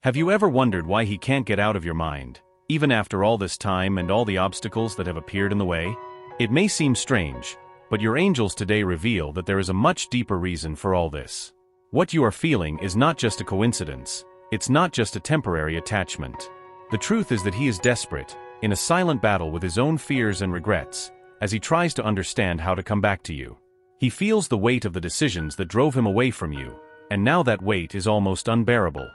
Have you ever wondered why he can't get out of your mind, even after all this time and all the obstacles that have appeared in the way? It may seem strange, but your angels today reveal that there is a much deeper reason for all this. What you are feeling is not just a coincidence, it's not just a temporary attachment. The truth is that he is desperate, in a silent battle with his own fears and regrets, as he tries to understand how to come back to you. He feels the weight of the decisions that drove him away from you, and now that weight is almost unbearable.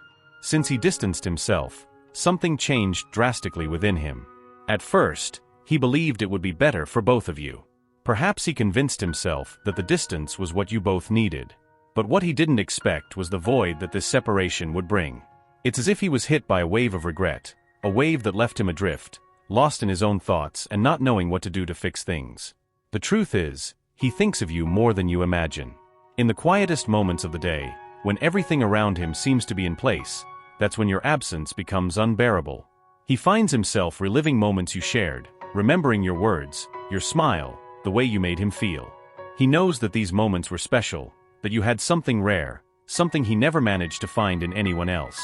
Since he distanced himself, something changed drastically within him. At first, he believed it would be better for both of you. Perhaps he convinced himself that the distance was what you both needed. But what he didn't expect was the void that this separation would bring. It's as if he was hit by a wave of regret, a wave that left him adrift, lost in his own thoughts and not knowing what to do to fix things. The truth is, he thinks of you more than you imagine. In the quietest moments of the day, when everything around him seems to be in place, that's when your absence becomes unbearable. He finds himself reliving moments you shared, remembering your words, your smile, the way you made him feel. He knows that these moments were special, that you had something rare, something he never managed to find in anyone else.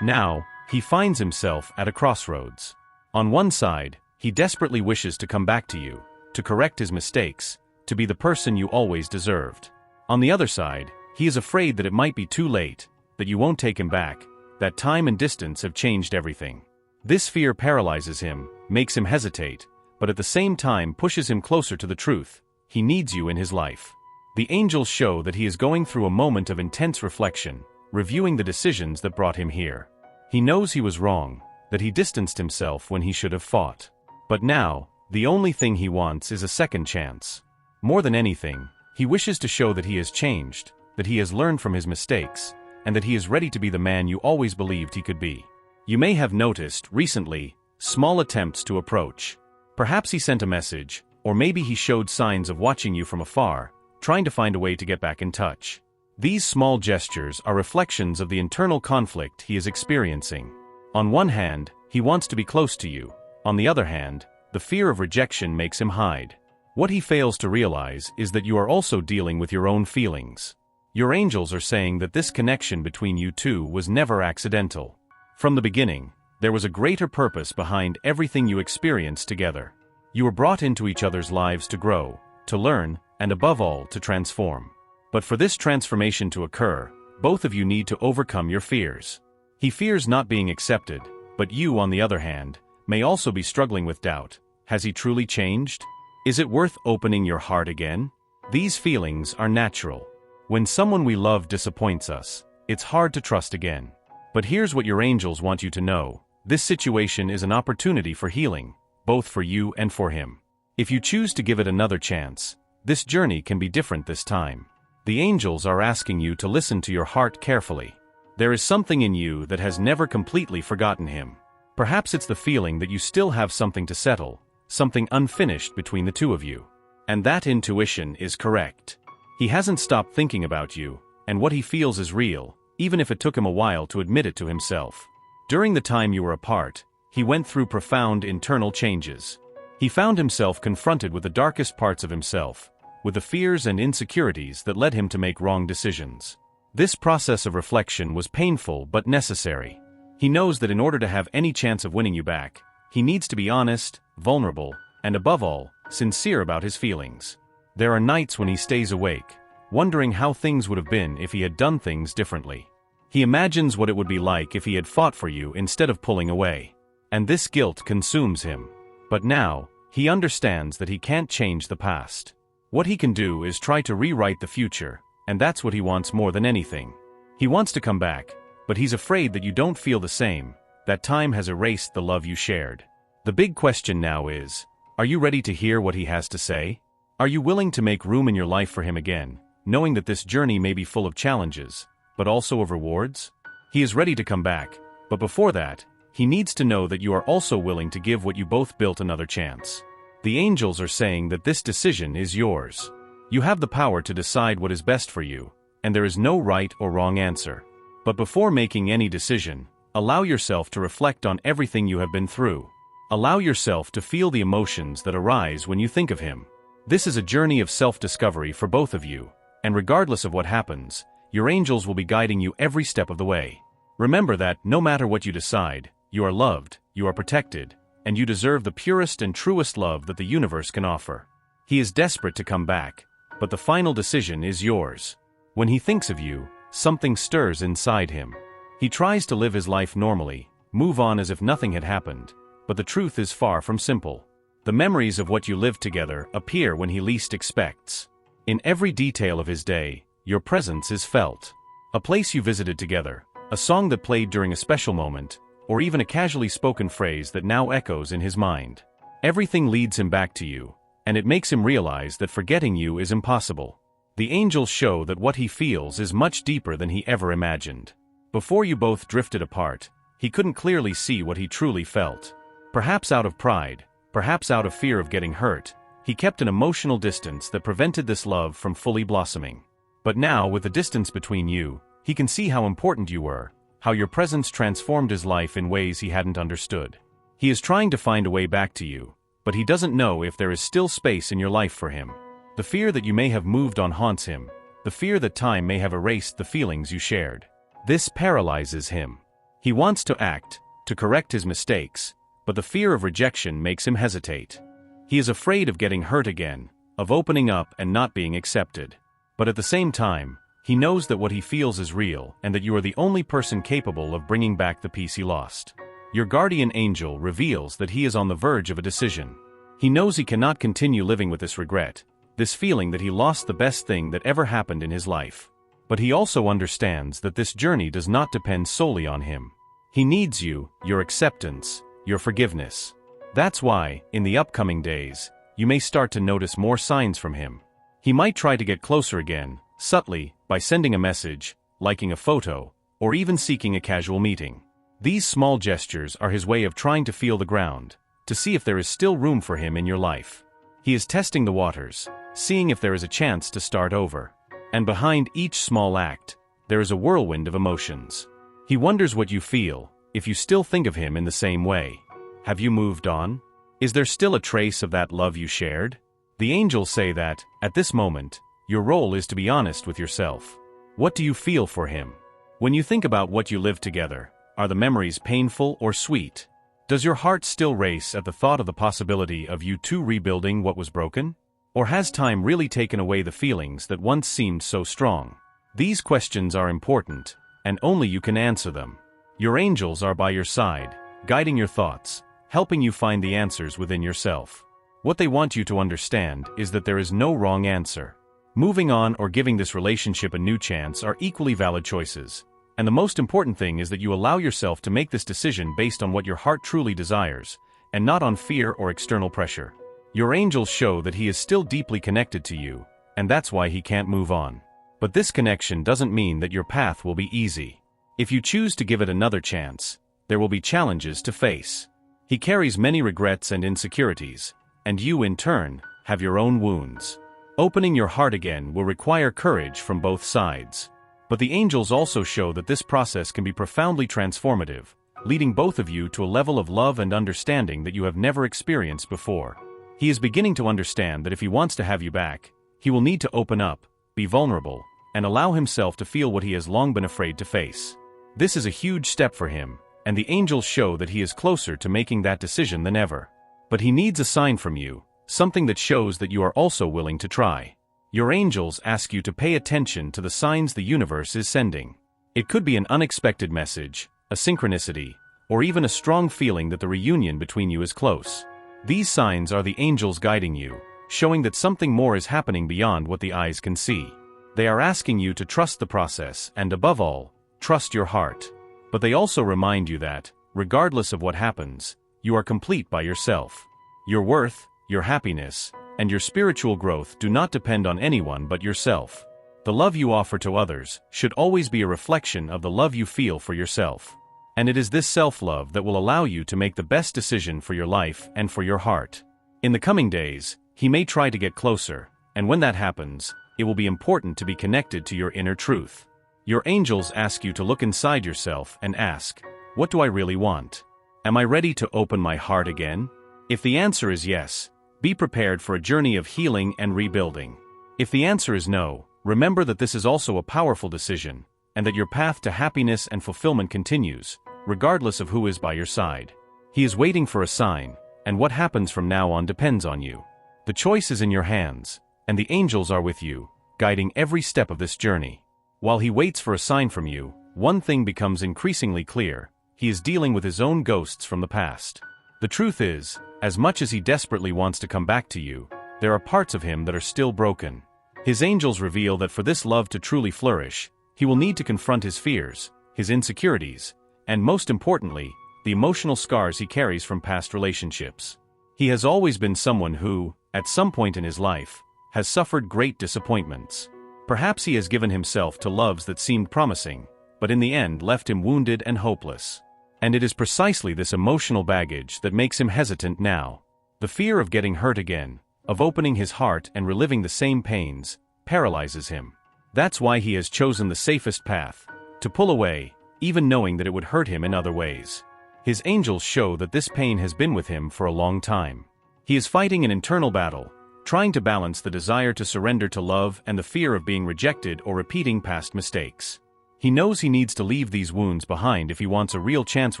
Now, he finds himself at a crossroads. On one side, he desperately wishes to come back to you, to correct his mistakes, to be the person you always deserved. On the other side, he is afraid that it might be too late, that you won't take him back, that time and distance have changed everything. This fear paralyzes him, makes him hesitate, but at the same time pushes him closer to the truth. He needs you in his life. The angels show that he is going through a moment of intense reflection, reviewing the decisions that brought him here. He knows he was wrong, that he distanced himself when he should have fought. But now, the only thing he wants is a second chance. More than anything, he wishes to show that he has changed, that he has learned from his mistakes, and that he is ready to be the man you always believed he could be. You may have noticed, recently, small attempts to approach. Perhaps he sent a message, or maybe he showed signs of watching you from afar, trying to find a way to get back in touch. These small gestures are reflections of the internal conflict he is experiencing. On one hand, he wants to be close to you. On the other hand, the fear of rejection makes him hide. What he fails to realize is that you are also dealing with your own feelings. Your angels are saying that this connection between you two was never accidental. From the beginning, there was a greater purpose behind everything you experienced together. You were brought into each other's lives to grow, to learn, and above all, to transform. But for this transformation to occur, both of you need to overcome your fears. He fears not being accepted, but you, on the other hand, may also be struggling with doubt. Has he truly changed? Is it worth opening your heart again? These feelings are natural. When someone we love disappoints us, it's hard to trust again. But here's what your angels want you to know. This situation is an opportunity for healing, both for you and for him. If you choose to give it another chance, this journey can be different this time. The angels are asking you to listen to your heart carefully. There is something in you that has never completely forgotten him. Perhaps it's the feeling that you still have something to settle, something unfinished between the two of you. And that intuition is correct. He hasn't stopped thinking about you, and what he feels is real, even if it took him a while to admit it to himself. During the time you were apart, he went through profound internal changes. He found himself confronted with the darkest parts of himself, with the fears and insecurities that led him to make wrong decisions. This process of reflection was painful but necessary. He knows that in order to have any chance of winning you back, he needs to be honest, vulnerable, and above all, sincere about his feelings. There are nights when he stays awake, wondering how things would have been if he had done things differently. He imagines what it would be like if he had fought for you instead of pulling away. And this guilt consumes him. But now, he understands that he can't change the past. What he can do is try to rewrite the future, and that's what he wants more than anything. He wants to come back, but he's afraid that you don't feel the same, that time has erased the love you shared. The big question now is, are you ready to hear what he has to say? Are you willing to make room in your life for him again, knowing that this journey may be full of challenges, but also of rewards? He is ready to come back, but before that, he needs to know that you are also willing to give what you both built another chance. The angels are saying that this decision is yours. You have the power to decide what is best for you, and there is no right or wrong answer. But before making any decision, allow yourself to reflect on everything you have been through. Allow yourself to feel the emotions that arise when you think of him. This is a journey of self-discovery for both of you, and regardless of what happens, your angels will be guiding you every step of the way. Remember that, no matter what you decide, you are loved, you are protected, and you deserve the purest and truest love that the universe can offer. He is desperate to come back, but the final decision is yours. When he thinks of you, something stirs inside him. He tries to live his life normally, move on as if nothing had happened, but the truth is far from simple. The memories of what you lived together appear when he least expects. In every detail of his day, your presence is felt. A place you visited together, a song that played during a special moment, or even a casually spoken phrase that now echoes in his mind. Everything leads him back to you, and it makes him realize that forgetting you is impossible. The angels show that what he feels is much deeper than he ever imagined. Before you both drifted apart, he couldn't clearly see what he truly felt. Perhaps out of pride, perhaps out of fear of getting hurt, he kept an emotional distance that prevented this love from fully blossoming. But now, with the distance between you, he can see how important you were, how your presence transformed his life in ways he hadn't understood. He is trying to find a way back to you, but he doesn't know if there is still space in your life for him. The fear that you may have moved on haunts him, the fear that time may have erased the feelings you shared. This paralyzes him. He wants to act, to correct his mistakes, but the fear of rejection makes him hesitate. He is afraid of getting hurt again, of opening up and not being accepted. But at the same time, he knows that what he feels is real and that you are the only person capable of bringing back the peace he lost. Your guardian angel reveals that he is on the verge of a decision. He knows he cannot continue living with this regret, this feeling that he lost the best thing that ever happened in his life. But he also understands that this journey does not depend solely on him. He needs you, your acceptance, your forgiveness. That's why, in the upcoming days, you may start to notice more signs from him. He might try to get closer again, subtly, by sending a message, liking a photo, or even seeking a casual meeting. These small gestures are his way of trying to feel the ground, to see if there is still room for him in your life. He is testing the waters, seeing if there is a chance to start over. And behind each small act, there is a whirlwind of emotions. He wonders what you feel, if you still think of him in the same way. Have you moved on? Is there still a trace of that love you shared? The angels say that, at this moment, your role is to be honest with yourself. What do you feel for him? When you think about what you lived together, are the memories painful or sweet? Does your heart still race at the thought of the possibility of you two rebuilding what was broken? Or has time really taken away the feelings that once seemed so strong? These questions are important, and only you can answer them. Your angels are by your side, guiding your thoughts, helping you find the answers within yourself. What they want you to understand is that there is no wrong answer. Moving on or giving this relationship a new chance are equally valid choices, and the most important thing is that you allow yourself to make this decision based on what your heart truly desires, and not on fear or external pressure. Your angels show that he is still deeply connected to you, and that's why he can't move on. But this connection doesn't mean that your path will be easy. If you choose to give it another chance, there will be challenges to face. He carries many regrets and insecurities, and you, in turn, have your own wounds. Opening your heart again will require courage from both sides. But the angels also show that this process can be profoundly transformative, leading both of you to a level of love and understanding that you have never experienced before. He is beginning to understand that if he wants to have you back, he will need to open up, be vulnerable, and allow himself to feel what he has long been afraid to face. This is a huge step for him, and the angels show that he is closer to making that decision than ever. But he needs a sign from you, something that shows that you are also willing to try. Your angels ask you to pay attention to the signs the universe is sending. It could be an unexpected message, a synchronicity, or even a strong feeling that the reunion between you is close. These signs are the angels guiding you, showing that something more is happening beyond what the eyes can see. They are asking you to trust the process and, above all, trust your heart. But they also remind you that, regardless of what happens, you are complete by yourself. Your worth, your happiness, and your spiritual growth do not depend on anyone but yourself. The love you offer to others should always be a reflection of the love you feel for yourself. And it is this self-love that will allow you to make the best decision for your life and for your heart. In the coming days, he may try to get closer, and when that happens, it will be important to be connected to your inner truth. Your angels ask you to look inside yourself and ask, what do I really want? Am I ready to open my heart again? If the answer is yes, be prepared for a journey of healing and rebuilding. If the answer is no, remember that this is also a powerful decision, and that your path to happiness and fulfillment continues, regardless of who is by your side. He is waiting for a sign, and what happens from now on depends on you. The choice is in your hands, and the angels are with you, guiding every step of this journey. While he waits for a sign from you, one thing becomes increasingly clear: he is dealing with his own ghosts from the past. The truth is, as much as he desperately wants to come back to you, there are parts of him that are still broken. His angels reveal that for this love to truly flourish, he will need to confront his fears, his insecurities, and most importantly, the emotional scars he carries from past relationships. He has always been someone who, at some point in his life, has suffered great disappointments. Perhaps he has given himself to loves that seemed promising, but in the end left him wounded and hopeless. And it is precisely this emotional baggage that makes him hesitant now. The fear of getting hurt again, of opening his heart and reliving the same pains, paralyzes him. That's why he has chosen the safest path, to pull away, even knowing that it would hurt him in other ways. His angels show that this pain has been with him for a long time. He is fighting an internal battle, trying to balance the desire to surrender to love and the fear of being rejected or repeating past mistakes. He knows he needs to leave these wounds behind if he wants a real chance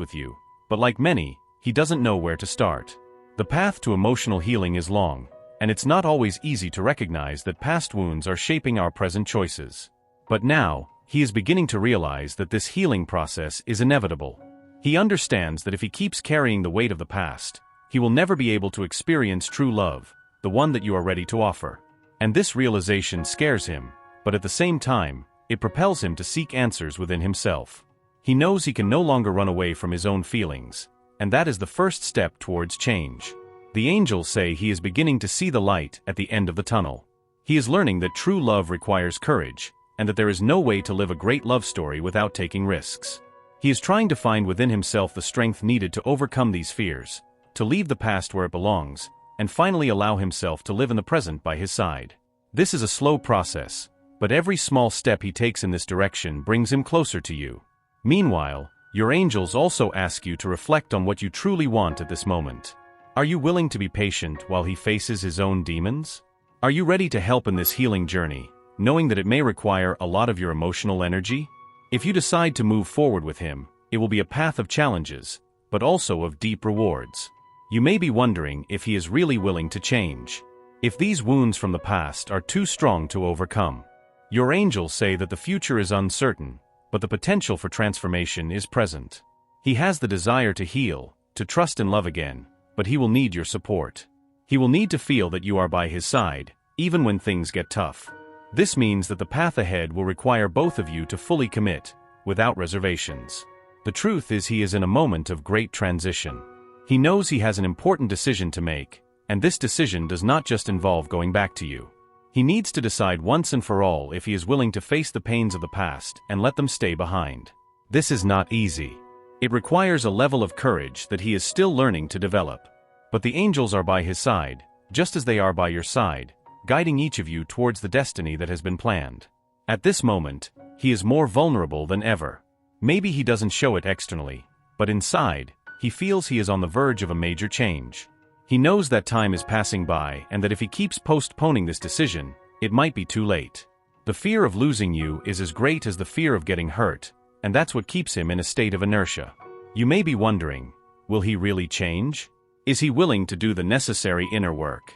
with you, but like many, he doesn't know where to start. The path to emotional healing is long, and it's not always easy to recognize that past wounds are shaping our present choices. But now, he is beginning to realize that this healing process is inevitable. He understands that if he keeps carrying the weight of the past, he will never be able to experience true love, the one that you are ready to offer. And this realization scares him, but at the same time, it propels him to seek answers within himself. He knows he can no longer run away from his own feelings, and that is the first step towards change. The angels say he is beginning to see the light at the end of the tunnel. He is learning that true love requires courage, and that there is no way to live a great love story without taking risks. He is trying to find within himself the strength needed to overcome these fears, to leave the past where it belongs, and finally allow himself to live in the present by his side. This is a slow process, but every small step he takes in this direction brings him closer to you. Meanwhile, your angels also ask you to reflect on what you truly want at this moment. Are you willing to be patient while he faces his own demons? Are you ready to help in this healing journey, knowing that it may require a lot of your emotional energy? If you decide to move forward with him, it will be a path of challenges, but also of deep rewards. You may be wondering if he is really willing to change, if these wounds from the past are too strong to overcome. Your angels say that the future is uncertain, but the potential for transformation is present. He has the desire to heal, to trust and love again, but he will need your support. He will need to feel that you are by his side, even when things get tough. This means that the path ahead will require both of you to fully commit, without reservations. The truth is he is in a moment of great transition. He knows he has an important decision to make, and this decision does not just involve going back to you. He needs to decide once and for all if he is willing to face the pains of the past and let them stay behind. This is not easy. It requires a level of courage that he is still learning to develop. But the angels are by his side, just as they are by your side, guiding each of you towards the destiny that has been planned. At this moment, he is more vulnerable than ever. Maybe he doesn't show it externally, but inside, he feels he is on the verge of a major change. He knows that time is passing by and that if he keeps postponing this decision, it might be too late. The fear of losing you is as great as the fear of getting hurt, and that's what keeps him in a state of inertia. You may be wondering, will he really change? Is he willing to do the necessary inner work?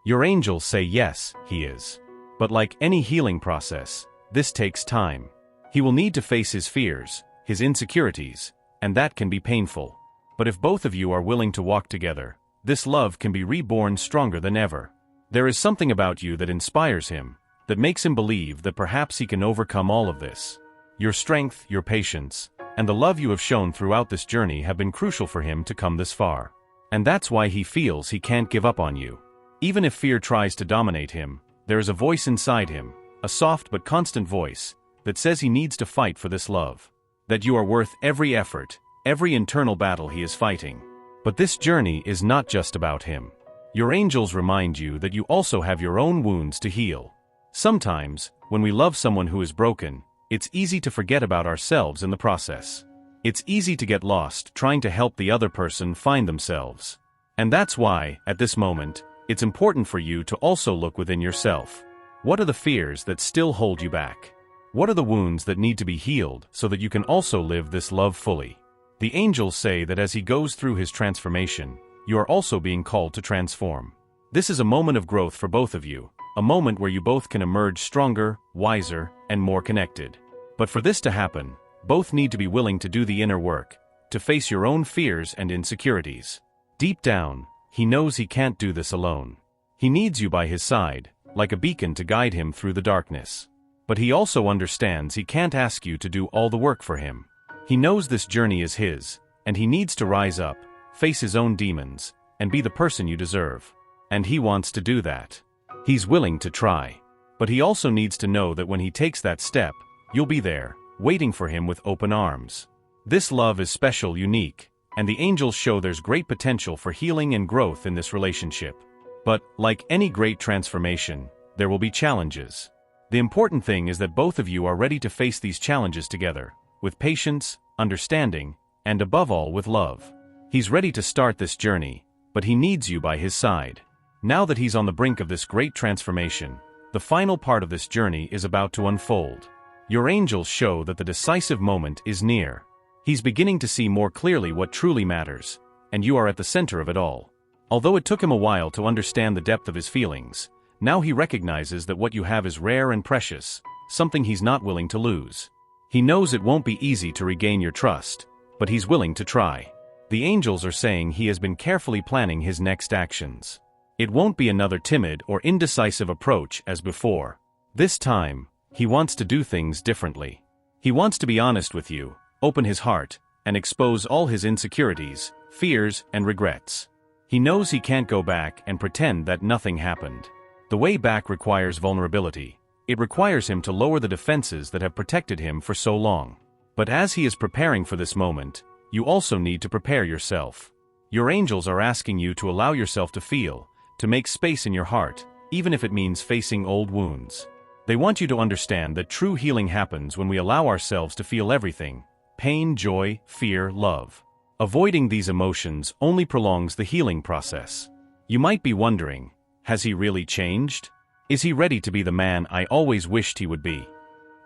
Your angels say yes, he is. But like any healing process, this takes time. He will need to face his fears, his insecurities, and that can be painful. But if both of you are willing to walk together, this love can be reborn stronger than ever. There is something about you that inspires him, that makes him believe that perhaps he can overcome all of this. Your strength, your patience, and the love you have shown throughout this journey have been crucial for him to come this far. And that's why he feels he can't give up on you. Even if fear tries to dominate him, there is a voice inside him, a soft but constant voice, that says he needs to fight for this love. That you are worth every effort, every internal battle he is fighting. But this journey is not just about him. Your angels remind you that you also have your own wounds to heal. Sometimes, when we love someone who is broken, it's easy to forget about ourselves in the process. It's easy to get lost trying to help the other person find themselves. And that's why, at this moment, it's important for you to also look within yourself. What are the fears that still hold you back? What are the wounds that need to be healed so that you can also live this love fully? The angels say that as he goes through his transformation, you are also being called to transform. This is a moment of growth for both of you, a moment where you both can emerge stronger, wiser, and more connected. But for this to happen, both need to be willing to do the inner work, to face your own fears and insecurities. Deep down, he knows he can't do this alone. He needs you by his side, like a beacon to guide him through the darkness. But he also understands he can't ask you to do all the work for him. He knows this journey is his, and he needs to rise up, face his own demons, and be the person you deserve. And he wants to do that. He's willing to try. But he also needs to know that when he takes that step, you'll be there, waiting for him with open arms. This love is special, unique, and the angels show there's great potential for healing and growth in this relationship. But, like any great transformation, there will be challenges. The important thing is that both of you are ready to face these challenges together, with patience, understanding, and above all with love. He's ready to start this journey, but he needs you by his side. Now that he's on the brink of this great transformation, the final part of this journey is about to unfold. Your angels show that the decisive moment is near. He's beginning to see more clearly what truly matters, and you are at the center of it all. Although it took him a while to understand the depth of his feelings, now he recognizes that what you have is rare and precious, something he's not willing to lose. He knows it won't be easy to regain your trust, but he's willing to try. The angels are saying he has been carefully planning his next actions. It won't be another timid or indecisive approach as before. This time, he wants to do things differently. He wants to be honest with you, open his heart, and expose all his insecurities, fears, and regrets. He knows he can't go back and pretend that nothing happened. The way back requires vulnerability. It requires him to lower the defenses that have protected him for so long. But as he is preparing for this moment, you also need to prepare yourself. Your angels are asking you to allow yourself to feel, to make space in your heart, even if it means facing old wounds. They want you to understand that true healing happens when we allow ourselves to feel everything: pain, joy, fear, love. Avoiding these emotions only prolongs the healing process. You might be wondering, has he really changed? Is he ready to be the man I always wished he would be?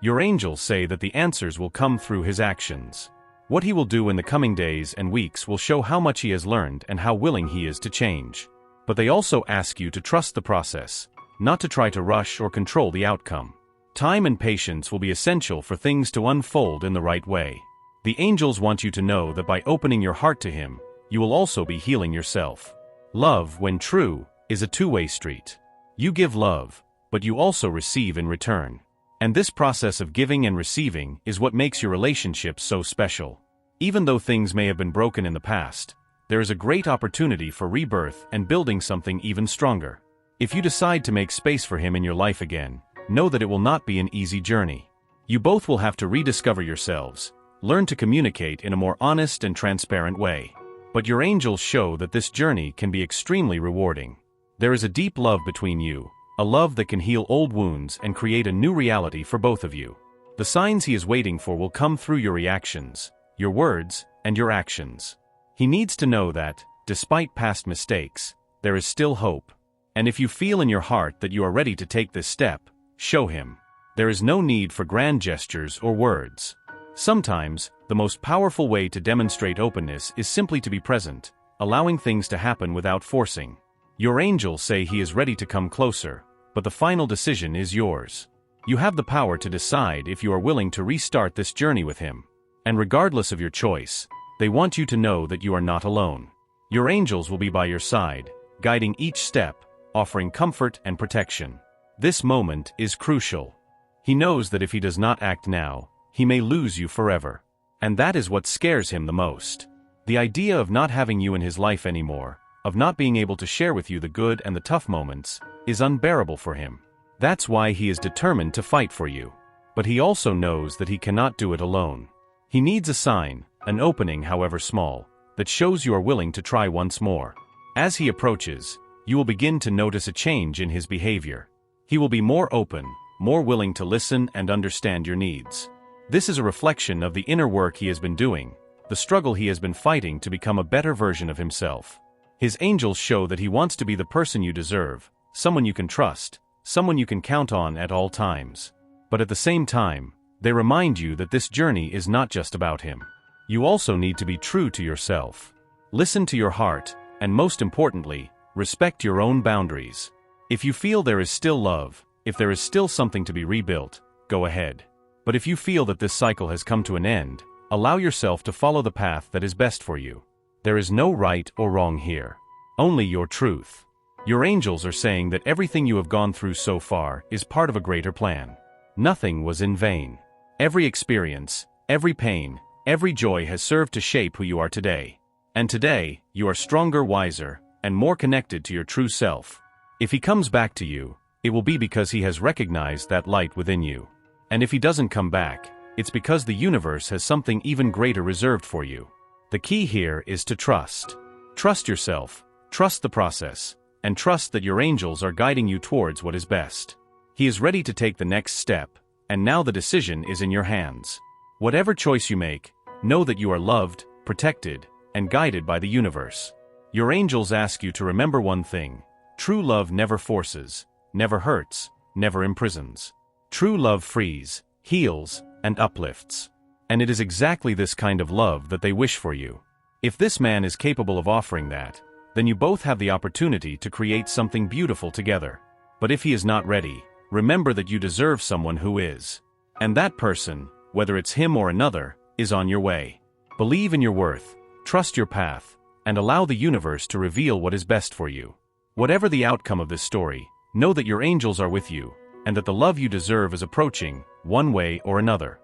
Your angels say that the answers will come through his actions. What he will do in the coming days and weeks will show how much he has learned and how willing he is to change. But they also ask you to trust the process, not to try to rush or control the outcome. Time and patience will be essential for things to unfold in the right way. The angels want you to know that by opening your heart to him, you will also be healing yourself. Love, when true, is a two-way street. You give love, but you also receive in return. And this process of giving and receiving is what makes your relationship so special. Even though things may have been broken in the past, there is a great opportunity for rebirth and building something even stronger. If you decide to make space for him in your life again, know that it will not be an easy journey. You both will have to rediscover yourselves, learn to communicate in a more honest and transparent way. But your angels show that this journey can be extremely rewarding. There is a deep love between you, a love that can heal old wounds and create a new reality for both of you. The signs he is waiting for will come through your reactions, your words, and your actions. He needs to know that, despite past mistakes, there is still hope. And if you feel in your heart that you are ready to take this step, show him. There is no need for grand gestures or words. Sometimes, the most powerful way to demonstrate openness is simply to be present, allowing things to happen without forcing. Your angels say he is ready to come closer, but the final decision is yours. You have the power to decide if you are willing to restart this journey with him. And regardless of your choice, they want you to know that you are not alone. Your angels will be by your side, guiding each step, offering comfort and protection. This moment is crucial. He knows that if he does not act now, he may lose you forever. And that is what scares him the most. The idea of not having you in his life anymore, of not being able to share with you the good and the tough moments, is unbearable for him. That's why he is determined to fight for you. But he also knows that he cannot do it alone. He needs a sign, an opening however small, that shows you are willing to try once more. As he approaches, you will begin to notice a change in his behavior. He will be more open, more willing to listen and understand your needs. This is a reflection of the inner work he has been doing, the struggle he has been fighting to become a better version of himself. His angels show that he wants to be the person you deserve, someone you can trust, someone you can count on at all times. But at the same time, They remind you that this journey is not just about him. You also need to be true to yourself. Listen to your heart, and most importantly, respect your own boundaries. If you feel there is still love, if there is still something to be rebuilt, go ahead. But if you feel that this cycle has come to an end, allow yourself to follow the path that is best for you. There is no right or wrong here. Only your truth. Your angels are saying that everything you have gone through so far is part of a greater plan. Nothing was in vain. Every experience, every pain, every joy has served to shape who you are today. And today, you are stronger, wiser, and more connected to your true self. If he comes back to you, it will be because he has recognized that light within you. And if he doesn't come back, it's because the universe has something even greater reserved for you. The key here is to trust. Trust yourself, trust the process, and trust that your angels are guiding you towards what is best. He is ready to take the next step, and now the decision is in your hands. Whatever choice you make, know that you are loved, protected, and guided by the universe. Your angels ask you to remember one thing: true love never forces, never hurts, never imprisons. True love frees, heals, and uplifts. And it is exactly this kind of love that they wish for you. If this man is capable of offering that, then you both have the opportunity to create something beautiful together. But if he is not ready, remember that you deserve someone who is. And that person, whether it's him or another, is on your way. Believe in your worth, trust your path, and allow the universe to reveal what is best for you. Whatever the outcome of this story, know that your angels are with you, and that the love you deserve is approaching, one way or another.